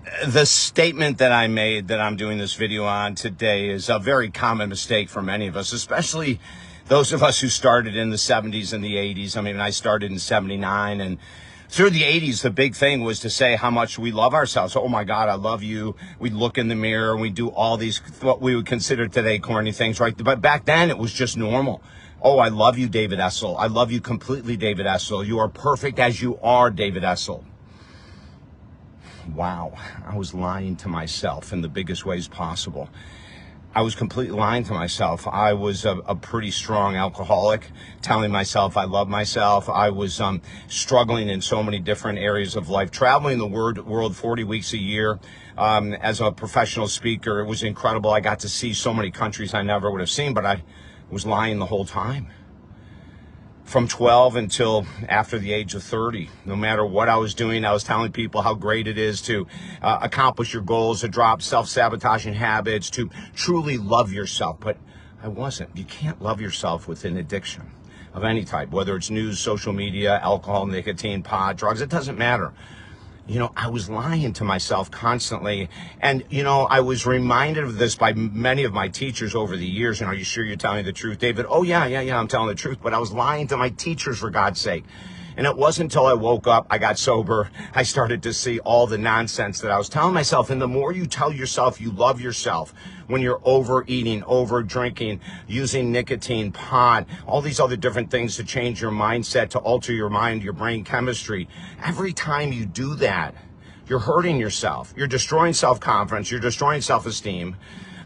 The statement that I made that I'm doing this video on today is a very common mistake for many of us, especially those of us who started in the 70s and the 80s. I mean, I started in 79, and through the 80s, the big thing was to say how much we love ourselves. Oh my God, I love you. We'd look in the mirror and we'd do all these, what we would consider today corny things, right? But back then it was just normal. Oh, I love you, David Essel. I love you completely, David Essel. You are perfect as you are, David Essel. Wow, I was lying to myself in the biggest ways possible. I was completely lying to myself. I was a pretty strong alcoholic, telling myself I love myself. I was struggling in so many different areas of life, traveling the world 40 weeks a year as a professional speaker. It was incredible. I got to see so many countries I never would have seen, but I was lying the whole time. From 12 until after the age of 30, no matter what I was doing, I was telling people how great it is to accomplish your goals, to drop self-sabotaging habits, to truly love yourself. But I wasn't. You can't love yourself with an addiction of any type, whether it's news, social media, alcohol, nicotine, pot, drugs, it doesn't matter. You know, I was lying to myself constantly. And, you know, I was reminded of this by many of my teachers over the years. And are you sure you're telling the truth, David? Oh, yeah, I'm telling the truth. But I was lying to my teachers, for God's sake. And it wasn't until I woke up, I got sober, I started to see all the nonsense that I was telling myself. And the more you tell yourself you love yourself, when you're overeating, over drinking, using nicotine, pot, all these other different things to change your mindset, to alter your mind, your brain chemistry, every time you do that, you're hurting yourself. You're destroying self-confidence. You're destroying self-esteem.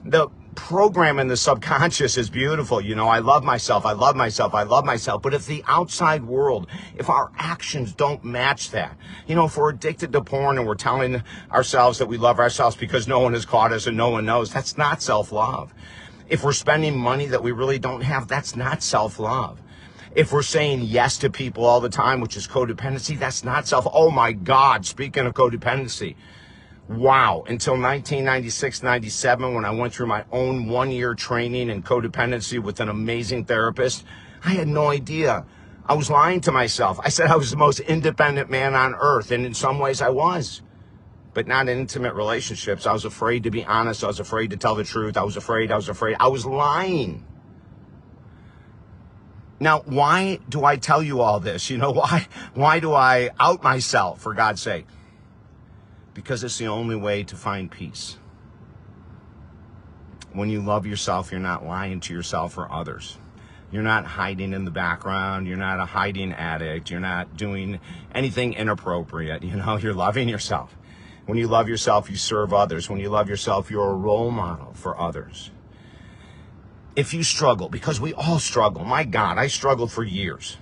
The program in the subconscious is beautiful. You know, I love myself. I love myself. I love myself. But if the outside world, if our actions don't match that, you know, if we're addicted to porn and we're telling ourselves that we love ourselves because no one has caught us and no one knows, that's not self-love. If we're spending money that we really don't have, that's not self-love. If we're saying yes to people all the time, which is codependency, that's not self. Oh my God, speaking of codependency. Wow, until 1996, 97, when I went through my own 1-year training in codependency with an amazing therapist, I had no idea. I was lying to myself. I said I was the most independent man on earth, and in some ways I was, but not in intimate relationships. I was afraid to be honest. I was afraid to tell the truth. I was afraid. I was lying. Now, why do I tell you all this? You know, why do I out myself, for God's sake? Because it's the only way to find peace. When you love yourself, you're not lying to yourself or others. You're not hiding in the background. You're not a hiding addict. You're not doing anything inappropriate. You know, you're loving yourself. When you love yourself, you serve others. When you love yourself, you're a role model for others. If you struggle, because we all struggle, my God, I struggled for years.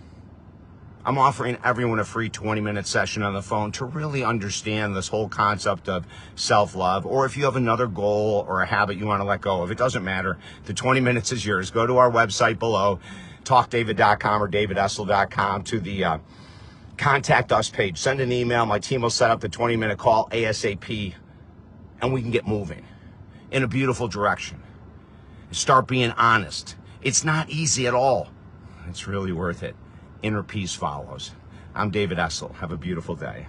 I'm offering everyone a free 20-minute session on the phone to really understand this whole concept of self-love. Or if you have another goal or a habit you want to let go of, it doesn't matter. The 20 minutes is yours. Go to our website below, talkdavid.com or davidessel.com, to the contact us page. Send an email. My team will set up the 20-minute call ASAP, and we can get moving in a beautiful direction. Start being honest. It's not easy at all. It's really worth it. Inner peace follows. I'm David Essel. Have a beautiful day.